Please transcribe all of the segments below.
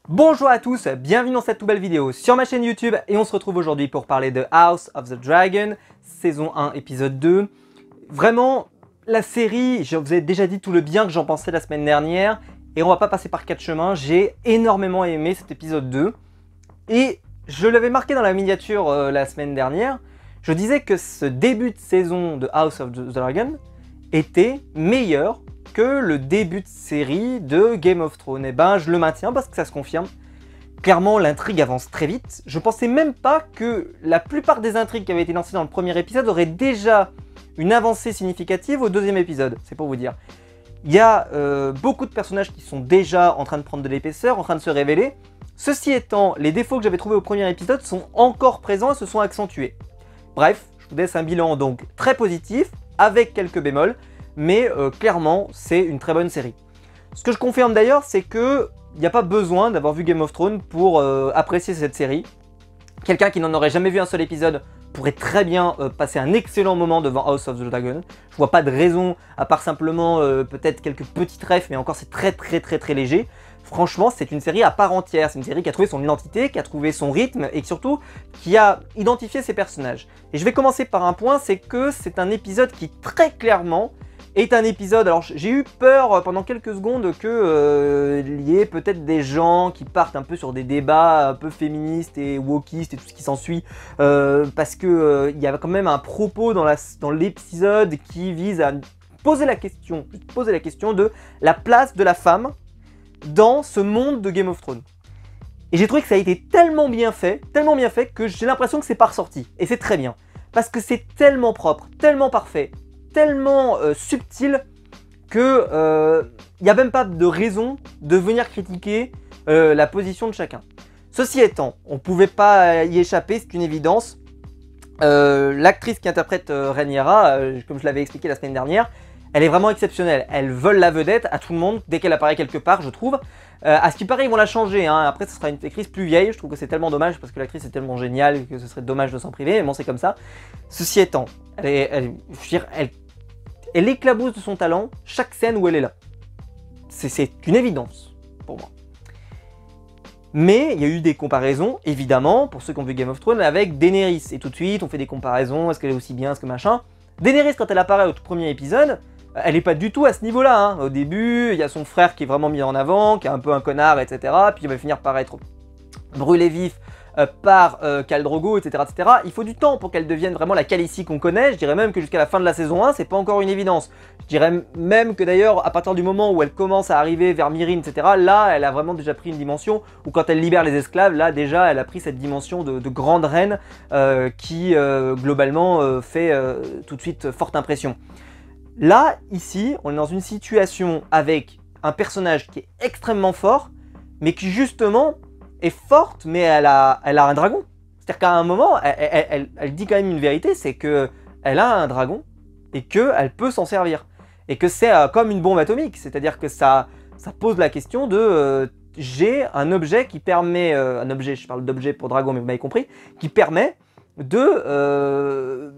Bonjour à tous, bienvenue dans cette nouvelle vidéo sur ma chaîne YouTube et on se retrouve aujourd'hui pour parler de House of the Dragon, saison 1, épisode 2. Vraiment, la série, je vous ai déjà dit tout le bien que j'en pensais la semaine dernière et on va pas passer par quatre chemins, j'ai énormément aimé cet épisode 2 et je l'avais marqué dans la miniature la semaine dernière, je disais que ce début de saison de House of the Dragon était meilleur que le début de série de Game of Thrones. Et ben je le maintiens parce que ça se confirme. Clairement l'intrigue avance très vite. Je pensais même pas que la plupart des intrigues qui avaient été lancées dans le premier épisode auraient déjà une avancée significative au deuxième épisode, c'est pour vous dire. Il y a beaucoup de personnages qui sont déjà en train de prendre de l'épaisseur, en train de se révéler. Ceci étant, les défauts que j'avais trouvés au premier épisode sont encore présents et se sont accentués. Bref, je vous laisse un bilan donc très positif, avec quelques bémols, mais clairement, c'est une très bonne série. Ce que je confirme d'ailleurs, c'est qu'il n'y a pas besoin d'avoir vu Game of Thrones pour apprécier cette série. Quelqu'un qui n'en aurait jamais vu un seul épisode pourrait très bien passer un excellent moment devant House of the Dragon. Je vois pas de raison, à part simplement peut-être quelques petites refs, mais encore c'est très léger. Franchement, c'est une série à part entière, c'est une série qui a trouvé son identité, qui a trouvé son rythme et surtout qui a identifié ses personnages. Et je vais commencer par un point, c'est que c'est un épisode qui très clairement est un épisode, alors j'ai eu peur pendant quelques secondes que y ait peut-être des gens qui partent un peu sur des débats un peu féministes et wokistes et tout ce qui s'ensuit, parce que il y a quand même un propos dans l'épisode qui vise à poser la question de la place de la femme dans ce monde de Game of Thrones. Et j'ai trouvé que ça a été tellement bien fait que j'ai l'impression que c'est pas ressorti. Et c'est très bien, parce que c'est tellement propre, tellement parfait, tellement subtil que il n'y a même pas de raison de venir critiquer la position de chacun. Ceci étant, on ne pouvait pas y échapper, c'est une évidence. L'actrice qui interprète Rhaenyra, comme je l'avais expliqué la semaine dernière, elle est vraiment exceptionnelle. Elle vole la vedette à tout le monde dès qu'elle apparaît quelque part, je trouve. À ce qui paraît, ils vont la changer. Hein. Après, ce sera une actrice plus vieille. Je trouve que c'est tellement dommage parce que l'actrice est tellement géniale que ce serait dommage de s'en priver. Mais bon, c'est comme ça. Ceci étant, elle éclabousse de son talent chaque scène où elle est là. C'est une évidence pour moi. Mais il y a eu des comparaisons, évidemment, pour ceux qui ont vu Game of Thrones, avec Daenerys. Et tout de suite, on fait des comparaisons. Est-ce qu'elle est aussi bien, est-ce que machin. Daenerys, quand elle apparaît au tout premier épisode, elle est pas du tout à ce niveau-là. Hein. Au début, il y a son frère qui est vraiment mis en avant, qui est un peu un connard, etc. Puis il va finir par être brûlé vif par Khal Drogo, etc., etc. Il faut du temps pour qu'elle devienne vraiment la Khaleesi qu'on connaît. Je dirais même que jusqu'à la fin de la saison 1, c'est pas encore une évidence. Je dirais même que d'ailleurs, à partir du moment où elle commence à arriver vers Myrrine, etc., là, elle a vraiment déjà pris une dimension où quand elle libère les esclaves, là, déjà, elle a pris cette dimension de grande reine qui, globalement, fait tout de suite forte impression. Là, ici, on est dans une situation avec un personnage qui est extrêmement fort, mais qui justement est forte, mais elle a un dragon. C'est-à-dire qu'à un moment, elle dit quand même une vérité, c'est qu'elle a un dragon et qu'elle peut s'en servir. Et que c'est comme une bombe atomique, c'est-à-dire que ça pose la question de j'ai un objet qui permet, un objet, je parle d'objet pour dragon, mais vous m'avez compris, qui permet de,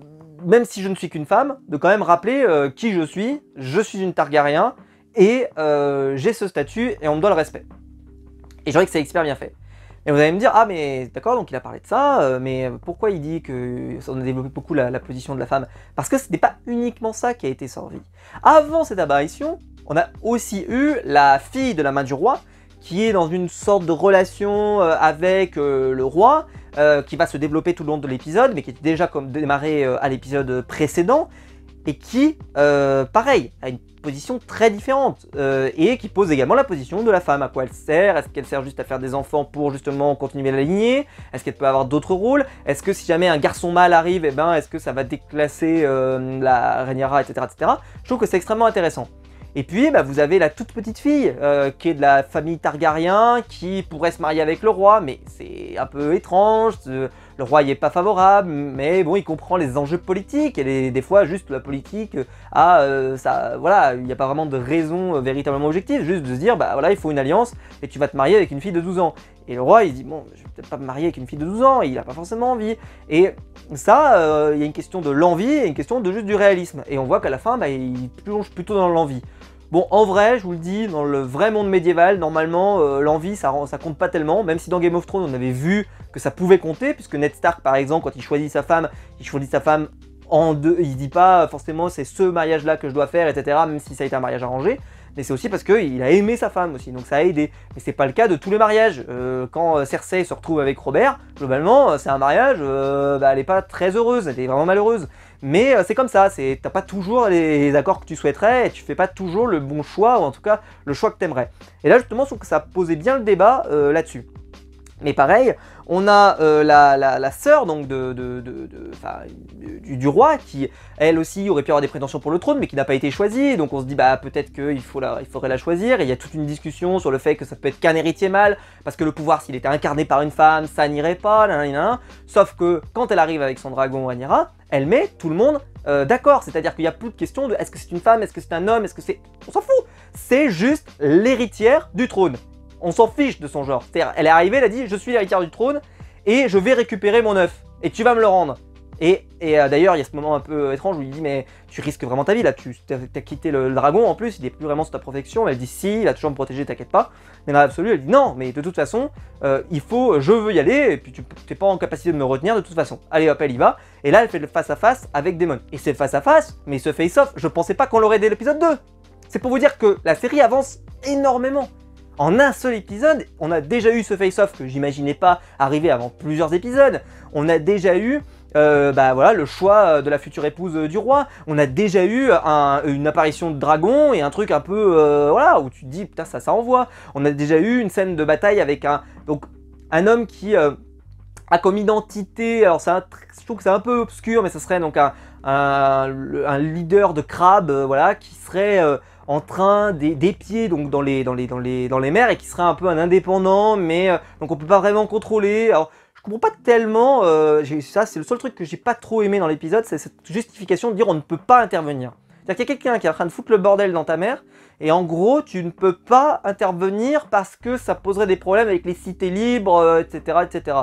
même si je ne suis qu'une femme, de quand même rappeler qui je suis une Targaryen, et j'ai ce statut et on me doit le respect. Et je dirais que c'est super bien fait. Et vous allez me dire, ah mais d'accord, donc il a parlé de ça, mais pourquoi il dit que on a développé beaucoup la position de la femme? Parce que ce n'est pas uniquement ça qui a été servi. Avant cette apparition, on a aussi eu la fille de la main du roi, qui est dans une sorte de relation avec le roi, qui va se développer tout le long de l'épisode, mais qui est déjà comme démarré à l'épisode précédent, et qui, pareil, a une position très différente, et qui pose également la position de la femme. À quoi elle sert? Est-ce qu'elle sert juste à faire des enfants pour justement continuer la lignée? Est-ce qu'elle peut avoir d'autres rôles? Est-ce que si jamais un garçon mâle arrive, eh ben, est-ce que ça va déclasser la Rhaenyra, etc., etc. Je trouve que c'est extrêmement intéressant. Et puis, bah, vous avez la toute petite fille, qui est de la famille Targaryen, qui pourrait se marier avec le roi, mais c'est un peu étrange, le roi y est pas favorable, mais bon, il comprend les enjeux politiques, et des fois, juste la politique, voilà, il n'y a pas vraiment de raison véritablement objective, juste de se dire, bah voilà, il faut une alliance, et tu vas te marier avec une fille de 12 ans. Et le roi, il dit, bon, je vais peut-être pas me marier avec une fille de 12 ans, et il n'a pas forcément envie. Et ça, il y a une question de l'envie, et une question de juste du réalisme. Et on voit qu'à la fin, bah, il plonge plutôt dans l'envie. Bon, en vrai, je vous le dis, dans le vrai monde médiéval, normalement, l'envie, ça compte pas tellement, même si dans Game of Thrones, on avait vu que ça pouvait compter, puisque Ned Stark, par exemple, quand il choisit sa femme en deux, il dit pas forcément c'est ce mariage-là que je dois faire, etc., même si ça a été un mariage arrangé, mais c'est aussi parce qu'il a aimé sa femme aussi, donc ça a aidé. Mais c'est pas le cas de tous les mariages. Quand Cersei se retrouve avec Robert, globalement, c'est un mariage, elle est pas très heureuse, elle est vraiment malheureuse. Mais c'est comme ça, t'as pas toujours les accords que tu souhaiterais et tu fais pas toujours le bon choix, ou en tout cas le choix que t'aimerais. Et là justement, je trouve que ça posait bien le débat là-dessus. Mais pareil, on a la sœur donc du roi qui, elle aussi, aurait pu avoir des prétentions pour le trône, mais qui n'a pas été choisie. Donc on se dit, bah peut-être qu'il faudrait la choisir. Et il y a toute une discussion sur le fait que ça peut être qu'un héritier mâle, parce que le pouvoir, s'il était incarné par une femme, ça n'irait pas, nanana. Sauf que quand elle arrive avec son dragon Rhaenyra, elle met tout le monde d'accord. C'est-à-dire qu'il n'y a plus de question de est-ce que c'est une femme, est-ce que c'est un homme, est-ce que c'est... On s'en fout. C'est juste l'héritière du trône. On s'en fiche de son genre. C'est-à-dire, elle est arrivée, elle a dit « Je suis l'héritière du trône et je vais récupérer mon œuf. Et tu vas me le rendre. » Et d'ailleurs, il y a ce moment un peu étrange où il dit « Mais tu risques vraiment ta vie là, tu as quitté le dragon en plus, il n'est plus vraiment sous ta protection. » Elle dit « Si, il va toujours me protéger, t'inquiète pas. » Mais dans l'absolu, elle dit « Non, mais de toute façon, je veux y aller et puis tu n'es pas en capacité de me retenir de toute façon. » Allez hop, elle y va. Et là, elle fait le face-à-face avec Daemon. Et c'est le face-à-face, mais ce face-off, je pensais pas qu'on l'aurait dès l'épisode 2. C'est pour vous dire que la série avance énormément. En un seul épisode, on a déjà eu ce face-off que j'imaginais pas arriver avant plusieurs épisodes. On a déjà eu le choix de la future épouse du roi. On a déjà eu une apparition de dragon et un truc un peu où tu te dis putain ça envoie. On a déjà eu une scène de bataille avec un homme qui a comme identité, alors je trouve que c'est un peu obscur, mais ce serait donc un leader de crabe qui serait en train d'épier donc dans les mers et qui serait un peu un indépendant, mais donc on peut pas vraiment contrôler. Alors je comprends pas tellement, ça c'est le seul truc que j'ai pas trop aimé dans l'épisode, c'est cette justification de dire on ne peut pas intervenir. C'est-à-dire qu'il y a quelqu'un qui est en train de foutre le bordel dans ta mer, et en gros tu ne peux pas intervenir parce que ça poserait des problèmes avec les cités libres, etc., etc.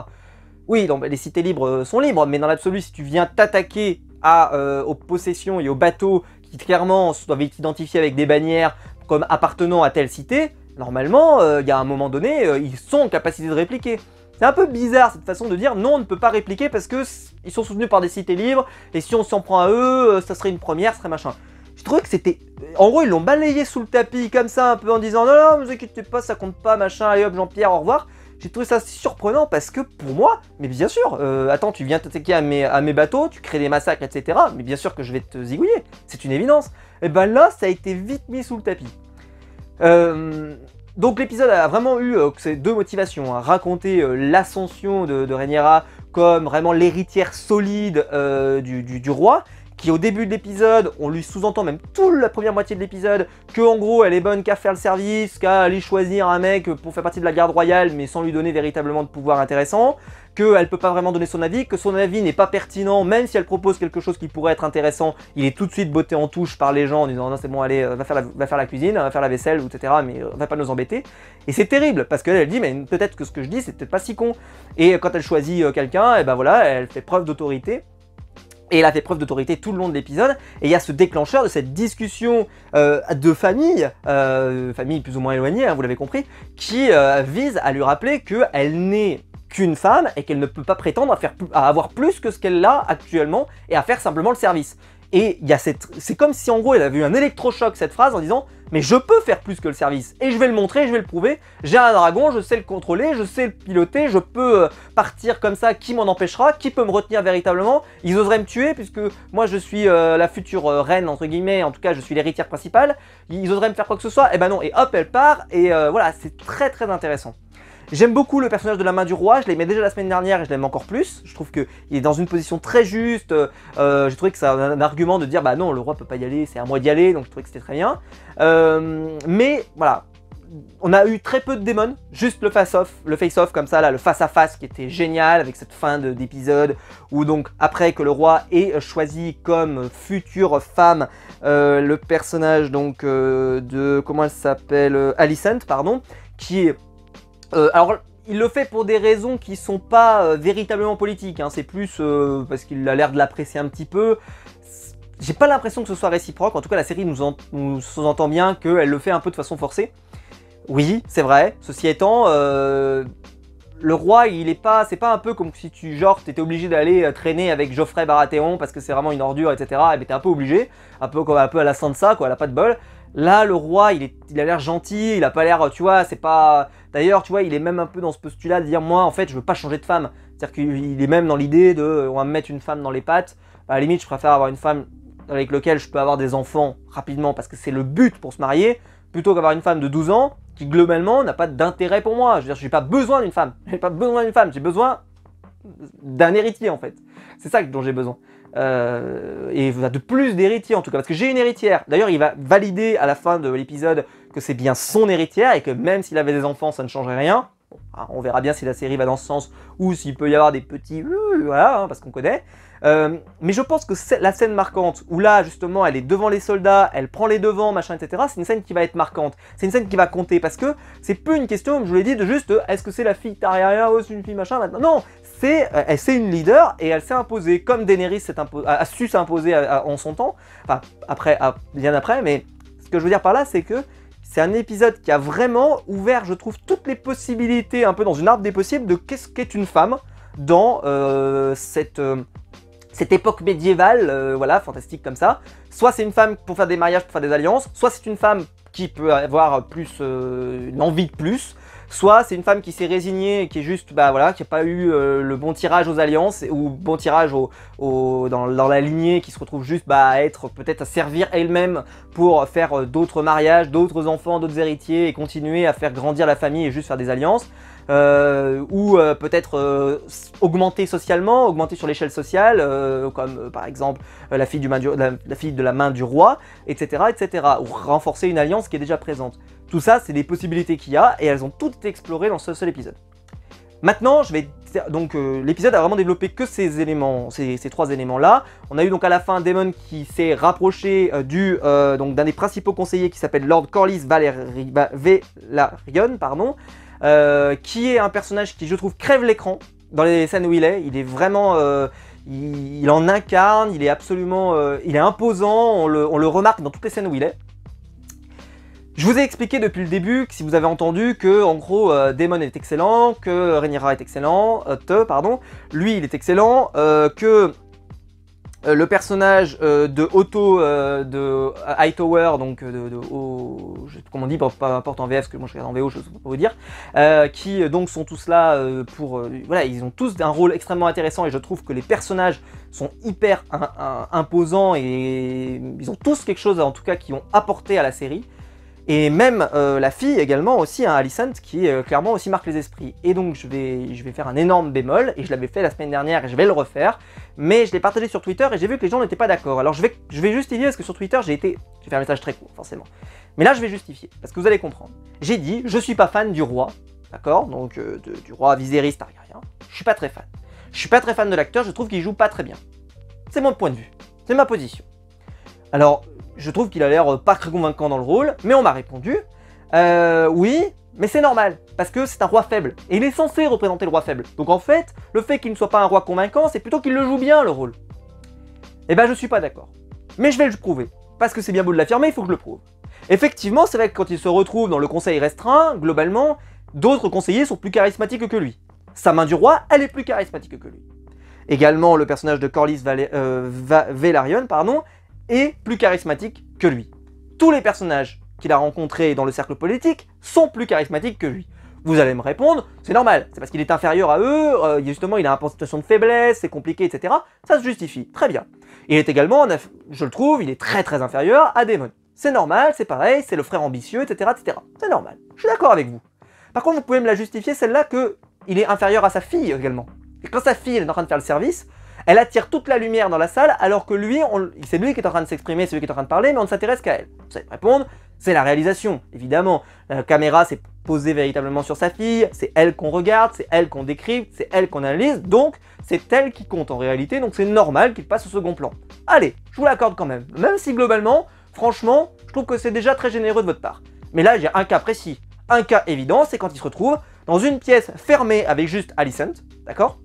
Oui, donc les cités libres sont libres, mais dans l'absolu, si tu viens t'attaquer aux possessions et aux bateaux qui clairement doivent être identifiés avec des bannières comme appartenant à telle cité, normalement, il y a un moment donné, ils sont en capacité de répliquer. C'est un peu bizarre cette façon de dire non, on ne peut pas répliquer parce que ils sont soutenus par des cités libres, et si on s'en prend à eux, ça serait une première, ça serait machin. Je trouvais que c'était... En gros, ils l'ont balayé sous le tapis comme ça, un peu en disant non, non, ne vous inquiétez pas, ça compte pas, machin, allez hop, Jean-Pierre, au revoir. J'ai trouvé ça surprenant parce que pour moi, mais bien sûr, attends, tu viens t'attaquer à mes bateaux, tu crées des massacres, etc. Mais bien sûr que je vais te zigouiller, c'est une évidence. Et ben là, ça a été vite mis sous le tapis. Donc l'épisode a vraiment eu ces deux motivations, raconter l'ascension de Rhaenyra comme vraiment l'héritière solide du roi, qui au début de l'épisode, on lui sous-entend même toute la première moitié de l'épisode, que en gros elle est bonne qu'à faire le service, qu'à aller choisir un mec pour faire partie de la garde royale, mais sans lui donner véritablement de pouvoir intéressant, qu'elle peut pas vraiment donner son avis, que son avis n'est pas pertinent, même si elle propose quelque chose qui pourrait être intéressant, il est tout de suite botté en touche par les gens en disant non c'est bon allez, va faire la cuisine, va faire la vaisselle, etc. mais va pas nous embêter. Et c'est terrible, parce qu'elle dit mais peut-être que ce que je dis c'est peut-être pas si con. Et quand elle choisit quelqu'un, et ben voilà, elle fait preuve d'autorité. Et elle a fait preuve d'autorité tout le long de l'épisode, et il y a ce déclencheur de cette discussion de famille, famille plus ou moins éloignée, hein, vous l'avez compris, qui vise à lui rappeler qu'elle n'est qu'une femme et qu'elle ne peut pas prétendre à avoir plus que ce qu'elle a actuellement et à faire simplement le service. Et il y a c'est comme si en gros elle avait eu un électrochoc cette phrase en disant mais je peux faire plus que le service et je vais le montrer, je vais le prouver, j'ai un dragon, je sais le contrôler, je sais le piloter, je peux partir comme ça, qui m'en empêchera, qui peut me retenir véritablement, ils oseraient me tuer puisque moi je suis la future reine entre guillemets, en tout cas je suis l'héritière principale, ils oseraient me faire quoi que ce soit, et ben non, et hop elle part et voilà c'est très très intéressant. J'aime beaucoup le personnage de la main du roi, je l'aimais déjà la semaine dernière et je l'aime encore plus. Je trouve qu'il est dans une position très juste, j'ai trouvé que c'est un argument de dire bah non le roi peut pas y aller, c'est à moi d'y aller, donc je trouvais que c'était très bien. Mais voilà, on a eu très peu de démons, juste le face-off comme ça, là, le face-à-face qui était génial avec cette fin d'épisode où donc après que le roi ait choisi comme future femme le personnage donc de, comment elle s'appelle, Alicent, pardon, qui est... alors, il le fait pour des raisons qui sont pas véritablement politiques, hein. C'est plus parce qu'il a l'air de l'apprécier un petit peu. j'ai pas l'impression que ce soit réciproque. En tout cas, la série nous sous-entend bien qu'elle le fait un peu de façon forcée. Oui, c'est vrai. Ceci étant, le roi, c'est pas un peu comme si t'étais obligé d'aller traîner avec Geoffrey Baratheon parce que c'est vraiment une ordure, etc. Et ben t'es un peu obligé, un peu à la Sansa, quoi, elle a pas de bol. Là, le roi, il a l'air gentil, il a pas l'air, tu vois, c'est pas... D'ailleurs, tu vois, il est même un peu dans ce postulat de dire, moi, en fait, je veux pas changer de femme. C'est-à-dire qu'il est même dans l'idée de, on va me mettre une femme dans les pattes. À la limite, je préfère avoir une femme avec laquelle je peux avoir des enfants rapidement parce que c'est le but pour se marier, plutôt qu'avoir une femme de 12 ans qui, globalement, n'a pas d'intérêt pour moi. Je veux dire, j'ai pas besoin d'une femme. J'ai pas besoin d'une femme, j'ai besoin d'un héritier, en fait. C'est ça dont j'ai besoin. Et de plus d'héritiers en tout cas, parce que j'ai une héritière. D'ailleurs, il va valider à la fin de l'épisode que c'est bien son héritière et que même s'il avait des enfants, ça ne changerait rien. Bon, on verra bien si la série va dans ce sens ou s'il peut y avoir des petits... voilà, hein, parce qu'on connaît. Mais je pense que la scène marquante, où là, justement, elle est devant les soldats, elle prend les devants, machin, etc., c'est une scène qui va être marquante. C'est une scène qui va compter, parce que c'est plus une question, comme je vous l'ai dit, de juste, est-ce que c'est la fille Targaryen, ou c'est une fille machin, maintenant. Non, c'est une leader, et elle s'est imposée, comme Daenerys a su s'imposer en son temps, enfin, bien après, mais ce que je veux dire par là, c'est que c'est un épisode qui a vraiment ouvert, je trouve, toutes les possibilités, un peu dans une arbre des possibles, de qu'est-ce qu'est une femme dans cette époque médiévale, voilà, fantastique comme ça. Soit c'est une femme pour faire des mariages, pour faire des alliances, soit c'est une femme qui peut avoir plus une envie de plus, soit c'est une femme qui s'est résignée et qui est juste, bah voilà, qui n'a pas eu le bon tirage aux alliances ou bon tirage dans la lignée, qui se retrouve juste à être peut-être à servir elle-même pour faire d'autres mariages, d'autres enfants, d'autres héritiers et continuer à faire grandir la famille et juste faire des alliances. Ou peut-être augmenter socialement, augmenter sur l'échelle sociale, comme par exemple la fille de la main du roi, etc., etc., ou renforcer une alliance qui est déjà présente. Tout ça, c'est des possibilités qu'il y a, et elles ont toutes été explorées dans ce seul épisode. Maintenant, l'épisode a vraiment développé que ces éléments, ces trois éléments-là. On a eu donc à la fin Daemon qui s'est rapproché d'un des principaux conseillers qui s'appelle Lord Corlys Velaryon, pardon. Qui est un personnage qui, je trouve, crève l'écran dans les scènes où il est. Il est vraiment... il en incarne, il est absolument... il est imposant, on le remarque dans toutes les scènes où il est. Je vous ai expliqué depuis le début, que si vous avez entendu, que en gros, Daemon est excellent, que Rhaenyra est excellent, lui il est excellent, que... le personnage de Otto de Hightower, donc je sais pas comment on dit, peu importe en VF, parce que moi je regarde en VO, je ne sais pas vous dire, qui donc sont tous là voilà, ils ont tous un rôle extrêmement intéressant et je trouve que les personnages sont hyper imposants et ils ont tous quelque chose en tout cas qui ont apporté à la série. Et même la fille également aussi, hein, Alicent, qui clairement aussi marque les esprits. Et donc je vais faire un énorme bémol, et je l'avais fait la semaine dernière et je vais le refaire, mais je l'ai partagé sur Twitter et j'ai vu que les gens n'étaient pas d'accord. Alors je vais justifier parce que sur Twitter j'ai fait un message très court forcément. Mais là je vais justifier, parce que vous allez comprendre. J'ai dit, je suis pas fan du roi, d'accord, donc du roi Viserys Targaryen, je suis pas très fan. Je suis pas très fan de l'acteur, je trouve qu'il joue pas très bien. C'est mon point de vue, c'est ma position. Alors, je trouve qu'il a l'air pas très convaincant dans le rôle, mais on m'a répondu oui, mais c'est normal, parce que c'est un roi faible, et il est censé représenter le roi faible. Donc en fait, le fait qu'il ne soit pas un roi convaincant, c'est plutôt qu'il le joue bien, le rôle. Eh ben je suis pas d'accord. Mais je vais le prouver, parce que c'est bien beau de l'affirmer, il faut que je le prouve. Effectivement, c'est vrai que quand il se retrouve dans le conseil restreint, globalement, d'autres conseillers sont plus charismatiques que lui. Sa main du roi, elle est plus charismatique que lui. Également, le personnage de Corlys Velaryon, pardon, est plus charismatique que lui. Tous les personnages qu'il a rencontrés dans le cercle politique sont plus charismatiques que lui. Vous allez me répondre, c'est normal, c'est parce qu'il est inférieur à eux, justement il a une situation de faiblesse, c'est compliqué, etc. Ça se justifie, très bien. Il est également, je le trouve, il est très inférieur à Daemon. C'est normal, c'est pareil, c'est le frère ambitieux, etc. etc. C'est normal, je suis d'accord avec vous. Par contre, vous pouvez me la justifier, celle-là, qu'il est inférieur à sa fille également. Et quand sa fille elle est en train de faire le service, elle attire toute la lumière dans la salle, alors que lui, c'est lui qui est en train de s'exprimer, c'est lui qui est en train de parler, mais on ne s'intéresse qu'à elle. Vous savez me répondre, c'est la réalisation, évidemment. La caméra s'est posée véritablement sur sa fille, c'est elle qu'on regarde, c'est elle qu'on décrypte, c'est elle qu'on analyse, donc c'est elle qui compte en réalité, donc c'est normal qu'il passe au second plan. Allez, je vous l'accorde quand même, même si globalement, franchement, je trouve que c'est déjà très généreux de votre part. Mais là, j'ai un cas précis, un cas évident, c'est quand il se retrouve dans une pièce fermée avec juste Alicent, d'accord ?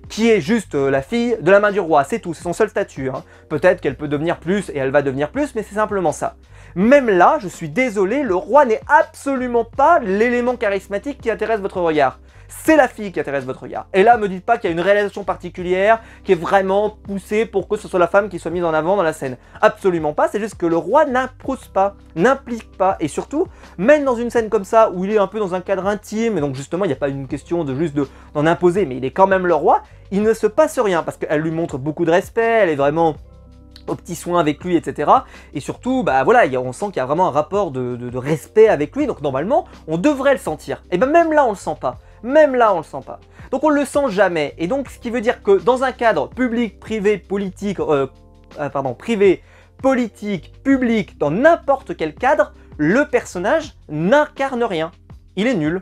qui est juste la fille de la main du roi, c'est tout, c'est son seul statut. Hein. Peut-être qu'elle peut devenir plus et elle va devenir plus, mais c'est simplement ça. Même là, je suis désolé, le roi n'est absolument pas l'élément charismatique qui intéresse votre regard. C'est la fille qui intéresse votre regard. Et là, me dites pas qu'il y a une réalisation particulière qui est vraiment poussée pour que ce soit la femme qui soit mise en avant dans la scène. Absolument pas, c'est juste que le roi n'impose pas, n'implique pas, et surtout, même dans une scène comme ça, où il est un peu dans un cadre intime, et donc justement, il n'y a pas une question de juste d'en imposer, mais il est quand même le roi, il ne se passe rien, parce qu'elle lui montre beaucoup de respect, elle est vraiment aux petits soins avec lui, etc. Et surtout, bah voilà, on sent qu'il y a vraiment un rapport de respect avec lui, donc normalement, on devrait le sentir. Et ben même là, on le sent pas. Même là, on le sent pas. Donc on le sent jamais. Et donc, ce qui veut dire que dans un cadre public, privé, politique, privé, politique, public, dans n'importe quel cadre, le personnage n'incarne rien. Il est nul.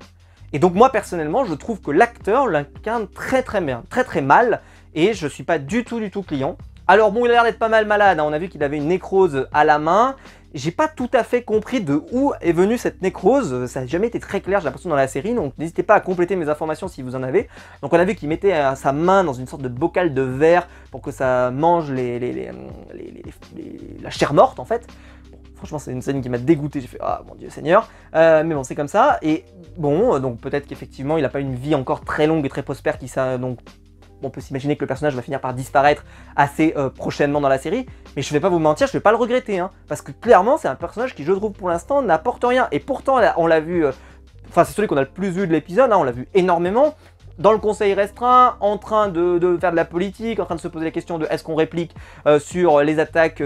Et donc moi, personnellement, je trouve que l'acteur l'incarne très bien, très mal, et je suis pas du tout client. Alors bon, il a l'air d'être pas mal malade, hein. On a vu qu'il avait une nécrose à la main. J'ai pas tout à fait compris de où est venue cette nécrose, ça n'a jamais été très clair, j'ai l'impression, dans la série, donc n'hésitez pas à compléter mes informations si vous en avez. Donc on a vu qu'il mettait sa main dans une sorte de bocal de verre pour que ça mange la chair morte en fait. Bon, franchement, c'est une scène qui m'a dégoûté, j'ai fait « Ah mon Dieu Seigneur !» Mais bon, c'est comme ça, et bon, donc peut-être qu'effectivement, il n'a pas une vie encore très longue et très prospère qui donc on peut s'imaginer que le personnage va finir par disparaître assez prochainement dans la série, mais je vais pas vous mentir, je vais pas le regretter, hein, parce que clairement c'est un personnage qui, je trouve, pour l'instant n'apporte rien, et pourtant on l'a vu, enfin c'est celui qu'on a le plus vu de l'épisode, hein, on l'a vu énormément, dans le conseil restreint, en train de faire de la politique, en train de se poser la question de est-ce qu'on réplique sur les attaques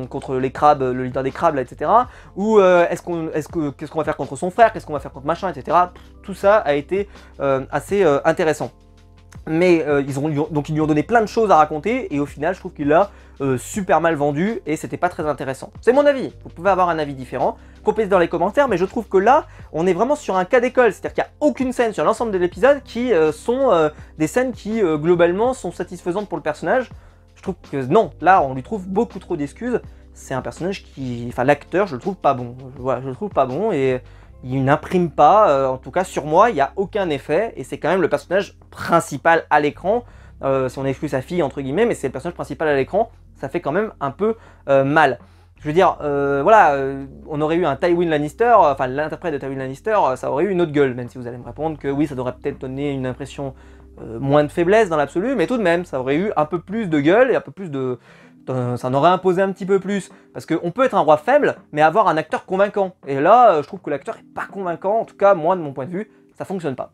contre les crabes, le leader des crabes, là, etc. Ou qu'est-ce qu'on va faire contre son frère, qu'est-ce qu'on va faire contre machin, etc. Tout ça a été assez intéressant. Mais donc ils lui ont donné plein de choses à raconter, et au final je trouve qu'il l'a super mal vendu et c'était pas très intéressant. C'est mon avis, vous pouvez avoir un avis différent, complétez dans les commentaires, mais je trouve que là on est vraiment sur un cas d'école, c'est-à-dire qu'il n'y a aucune scène sur l'ensemble de l'épisode qui sont des scènes qui globalement sont satisfaisantes pour le personnage. Je trouve que non, là on lui trouve beaucoup trop d'excuses, c'est un personnage qui... Enfin l'acteur je le trouve pas bon, voilà, je le trouve pas bon et... Il n'imprime pas, en tout cas sur moi, il n'y a aucun effet, et c'est quand même le personnage principal à l'écran, si on exclut sa fille entre guillemets, mais c'est le personnage principal à l'écran, ça fait quand même un peu mal. Je veux dire, voilà, on aurait eu un Tywin Lannister, enfin l'interprète de Tywin Lannister, ça aurait eu une autre gueule, même si vous allez me répondre que oui, ça devrait peut-être donner une impression moins de faiblesse dans l'absolu, mais tout de même, ça aurait eu un peu plus de gueule et un peu plus de... ça en aurait imposé un petit peu plus, parce qu'on peut être un roi faible, mais avoir un acteur convaincant. Et là, je trouve que l'acteur est pas convaincant, en tout cas, moi, de mon point de vue, ça fonctionne pas.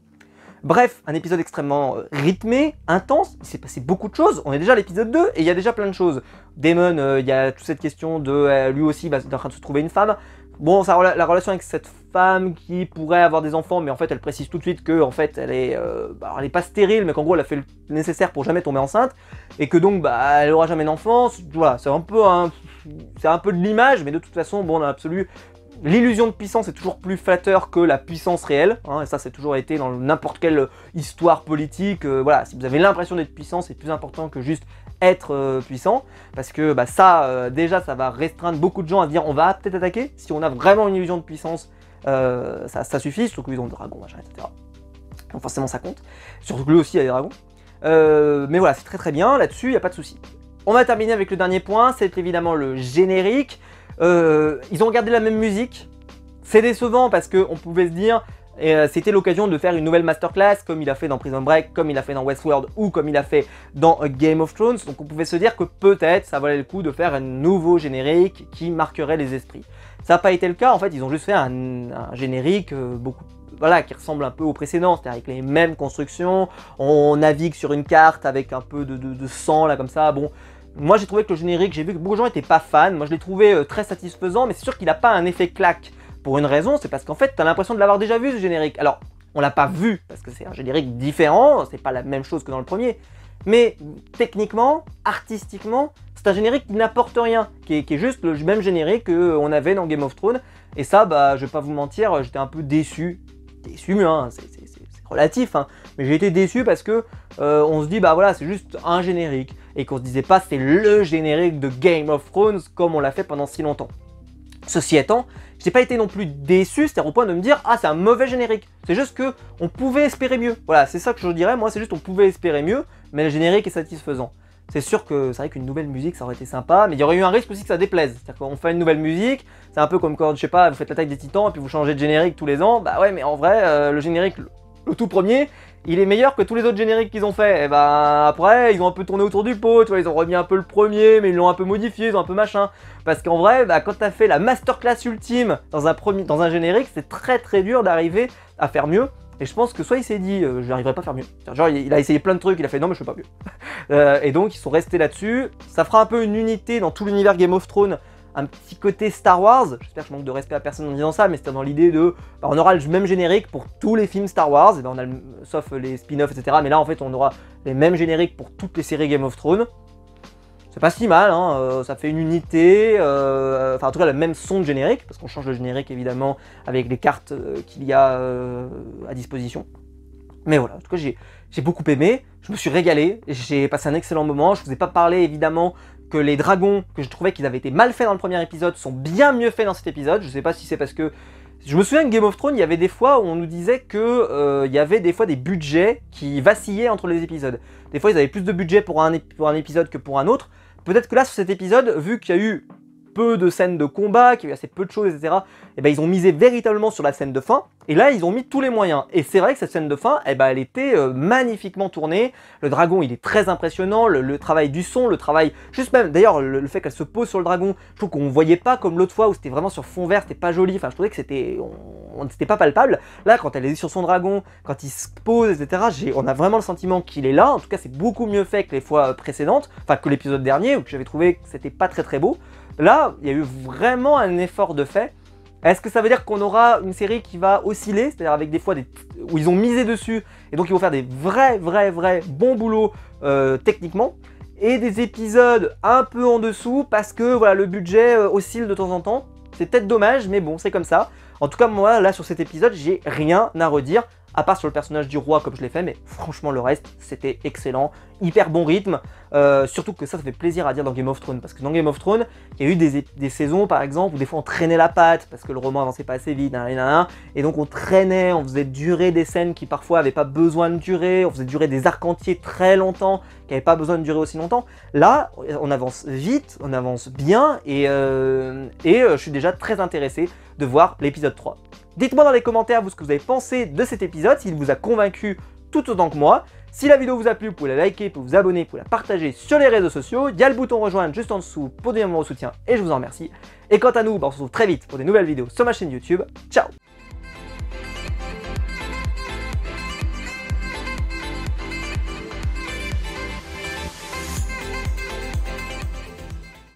Bref, un épisode extrêmement rythmé, intense, il s'est passé beaucoup de choses, on est déjà à l'épisode 2, et il y a déjà plein de choses. Daemon, il y a toute cette question de, lui aussi, il est en train de se trouver une femme. Bon, la relation avec cette femme qui pourrait avoir des enfants, mais en fait elle précise tout de suite que en fait elle est pas stérile, mais qu'en gros elle a fait le nécessaire pour jamais tomber enceinte, et que donc bah elle aura jamais d'enfant. Voilà, c'est un peu de l'image, mais de toute façon, bon, dans l'absolu, l'illusion de puissance est toujours plus flatteur que la puissance réelle, hein, et ça c'est toujours été dans n'importe quelle histoire politique. Voilà, si vous avez l'impression d'être puissant, c'est plus important que juste être puissant, parce que bah, ça, déjà, ça va restreindre beaucoup de gens à se dire on va peut-être attaquer. Si on a vraiment une illusion de puissance, ça suffit, surtout qu'ils ont des dragons, machin, etc. Donc forcément ça compte, surtout que lui aussi a des dragons. Mais voilà, c'est très bien, là-dessus, il n'y a pas de souci. On va terminer avec le dernier point, c'est évidemment le générique. Ils ont gardé la même musique, c'est décevant parce qu'on pouvait se dire... c'était l'occasion de faire une nouvelle masterclass comme il a fait dans Prison Break, comme il a fait dans Westworld ou comme il a fait dans Game of Thrones. Donc on pouvait se dire que peut-être ça valait le coup de faire un nouveau générique qui marquerait les esprits. Ça n'a pas été le cas, en fait ils ont juste fait un générique voilà, qui ressemble un peu au précédent, c'est-à-dire avec les mêmes constructions, on navigue sur une carte avec un peu de sang là comme ça, bon... Moi j'ai trouvé que le générique, j'ai vu que beaucoup de gens n'étaient pas fans, moi je l'ai trouvé très satisfaisant, mais c'est sûr qu'il n'a pas un effet claque. Pour une raison, c'est parce qu'en fait, tu as l'impression de l'avoir déjà vu ce générique. Alors, on l'a pas vu, parce que c'est un générique différent, c'est pas la même chose que dans le premier. Mais techniquement, artistiquement, c'est un générique qui n'apporte rien, qui est juste le même générique qu'on avait dans Game of Thrones. Et ça, bah, je vais pas vous mentir, j'étais un peu déçu. Déçu, hein, c'est relatif, hein. Mais j'ai été déçu parce que on se dit, bah voilà, c'est juste un générique. Et qu'on se disait pas, c'est le générique de Game of Thrones, comme on l'a fait pendant si longtemps. Ceci étant, j'ai pas été non plus déçu, c'est-à-dire au point de me dire « Ah, c'est un mauvais générique ». C'est juste que on pouvait espérer mieux. Voilà, c'est ça que je dirais, moi c'est juste on pouvait espérer mieux, mais le générique est satisfaisant. C'est sûr que c'est vrai qu'une nouvelle musique ça aurait été sympa, mais il y aurait eu un risque aussi que ça déplaise. C'est-à-dire qu'on fait une nouvelle musique, c'est un peu comme quand, je sais pas, vous faites l'attaque des Titans et puis vous changez de générique tous les ans. Bah ouais, mais en vrai, le générique, le tout premier, il est meilleur que tous les autres génériques qu'ils ont fait. Et ben après, ils ont un peu tourné autour du pot, tu vois, ils ont remis un peu le premier, mais ils l'ont un peu modifié, ils ont un peu machin. Parce qu'en vrai, bah, quand t'as fait la masterclass ultime dans un générique, c'est très dur d'arriver à faire mieux. Et je pense que soit il s'est dit, je n'arriverai pas à faire mieux. Genre, il a essayé plein de trucs, il a fait non, mais je fais pas mieux. Et donc, ils sont restés là-dessus. Ça fera un peu une unité dans tout l'univers Game of Thrones, un petit côté Star Wars. J'espère que je manque de respect à personne en disant ça, mais c'était dans l'idée de, bah, on aura le même générique pour tous les films Star Wars, et ben, sauf les spin-offs, etc. Mais là, en fait, on aura les mêmes génériques pour toutes les séries Game of Thrones. C'est pas si mal, hein, ça fait une unité, enfin en tout cas le même son de générique, parce qu'on change le générique évidemment avec les cartes qu'il y a à disposition. Mais voilà, en tout cas j'ai beaucoup aimé, je me suis régalé, j'ai passé un excellent moment, je vous ai pas parlé évidemment que les dragons, que je trouvais qu'ils avaient été mal faits dans le premier épisode, sont bien mieux faits dans cet épisode, je sais pas si c'est parce que... Je me souviens que Game of Thrones, il y avait des fois où on nous disait que il y avait des fois des budgets qui vacillaient entre les épisodes. Des fois ils avaient plus de budget pour un épisode que pour un autre. Peut-être que là, sur cet épisode, vu qu'il y a eu peu de scènes de combat, qu'il y a eu assez peu de choses, etc., et ben, ils ont misé véritablement sur la scène de fin, et là, ils ont mis tous les moyens. Et c'est vrai que cette scène de fin, eh ben, elle était magnifiquement tournée, le dragon, il est très impressionnant, le travail du son, le travail... Juste même, d'ailleurs, le fait qu'elle se pose sur le dragon, je trouve qu'on voyait pas comme l'autre fois, où c'était vraiment sur fond vert, c'était pas joli, enfin, je trouvais que c'était pas palpable. Là, quand elle est sur son dragon, quand il se pose, etc., on a vraiment le sentiment qu'il est là, en tout cas, c'est beaucoup mieux fait que les fois précédentes, enfin, que l'épisode dernier, où j'avais trouvé que c'était pas très beau. Là, il y a eu vraiment un effort de fait. Est-ce que ça veut dire qu'on aura une série qui va osciller, c'est-à-dire avec des fois où ils ont misé dessus, et donc ils vont faire des vrais bons boulots techniquement, et des épisodes un peu en dessous, parce que voilà, le budget oscille de temps en temps. C'est peut-être dommage, mais bon, c'est comme ça. En tout cas, moi, là, sur cet épisode, j'ai rien à redire, à part sur le personnage du roi comme je l'ai fait, mais franchement le reste c'était excellent, hyper bon rythme, surtout que ça fait plaisir à dire dans Game of Thrones, parce que dans Game of Thrones, il y a eu des saisons par exemple où des fois on traînait la patte, parce que le roman avançait pas assez vite, et donc on traînait, on faisait durer des scènes qui parfois avaient pas besoin de durer, on faisait durer des arcs entiers très longtemps, qui n'avaient pas besoin de durer aussi longtemps. Là, on avance vite, on avance bien, et je suis déjà très intéressé de voir l'épisode 3. Dites-moi dans les commentaires vous ce que vous avez pensé de cet épisode, s'il vous a convaincu tout autant que moi. Si la vidéo vous a plu, vous pouvez la liker, vous pouvez vous abonner, vous pouvez la partager sur les réseaux sociaux. Il y a le bouton rejoindre juste en dessous pour donner mon soutien et je vous en remercie. Et quant à nous, on se retrouve très vite pour des nouvelles vidéos sur ma chaîne YouTube. Ciao!